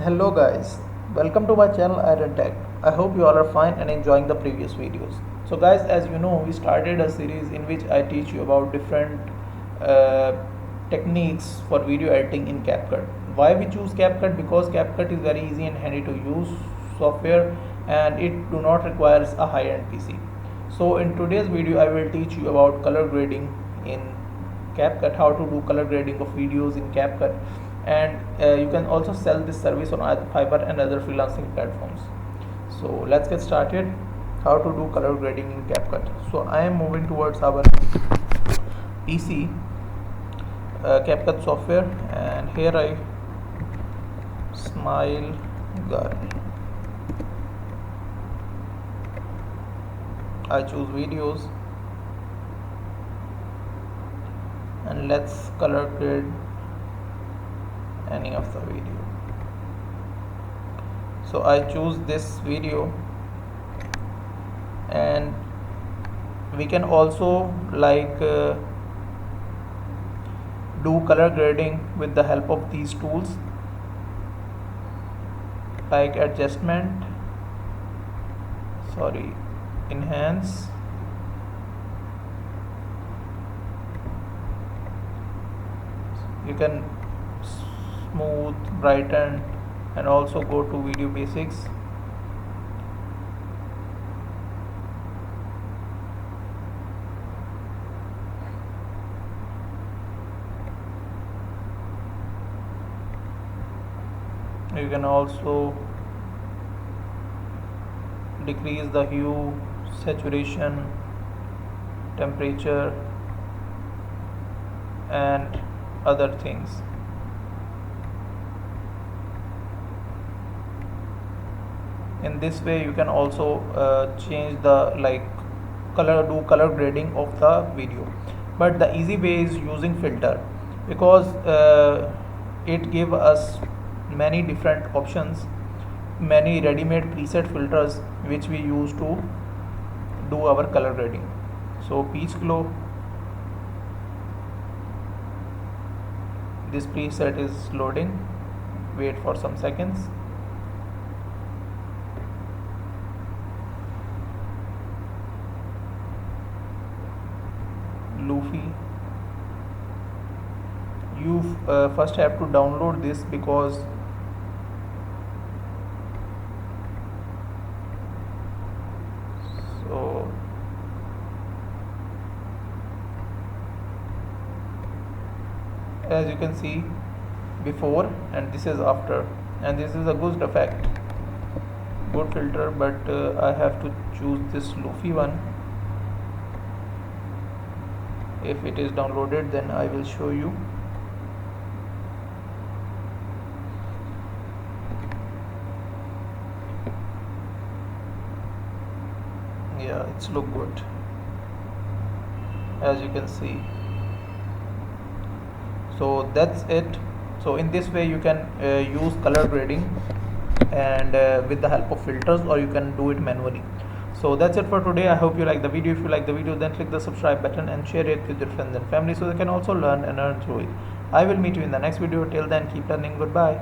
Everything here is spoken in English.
Hello guys, welcome to my channel Iron Tech. I hope you all are fine and enjoying the previous videos. So guys, as you know, we started a series in which I teach you about different uh, techniques for video editing in CapCut. Why we choose CapCut? Because CapCut is very easy and handy to use software and it do not requires a high-end PC. So in today's video I will teach you about color grading in CapCut, how to do color grading of videos in CapCut, and you can also sell this service on Fiverr and other freelancing platforms. So let's get started. How to do color grading in CapCut. So I am moving towards our PC CapCut software, and here I smile girl. I choose videos and let's color grade any of the video. So I choose this video, and we can also do color grading with the help of these tools like enhance, you can smooth, brighten, and also go to video basics. You can also decrease the hue, saturation, temperature, and other things. In this way you can also change the color grading of the video, but the easy way is using filter, because it gives us many different options, many ready-made preset filters which we use to do our color grading. So peach glow, this preset is loading, wait for some seconds. Luffy, you first have to download this, because so as you can see before, and this is after, and this is a good effect, good filter, but I have to choose this Luffy one. If it is downloaded, then I will show you. Yeah, it's look good, as you can see. So that's it. So in this way you can use color grading and with the help of filters, or you can do it manually. So that's it for today. I hope you like the video. If you like the video, then click the subscribe button and share it with your friends and family so they can also learn and earn through it. I will meet you in the next video. Till then, keep learning. Goodbye.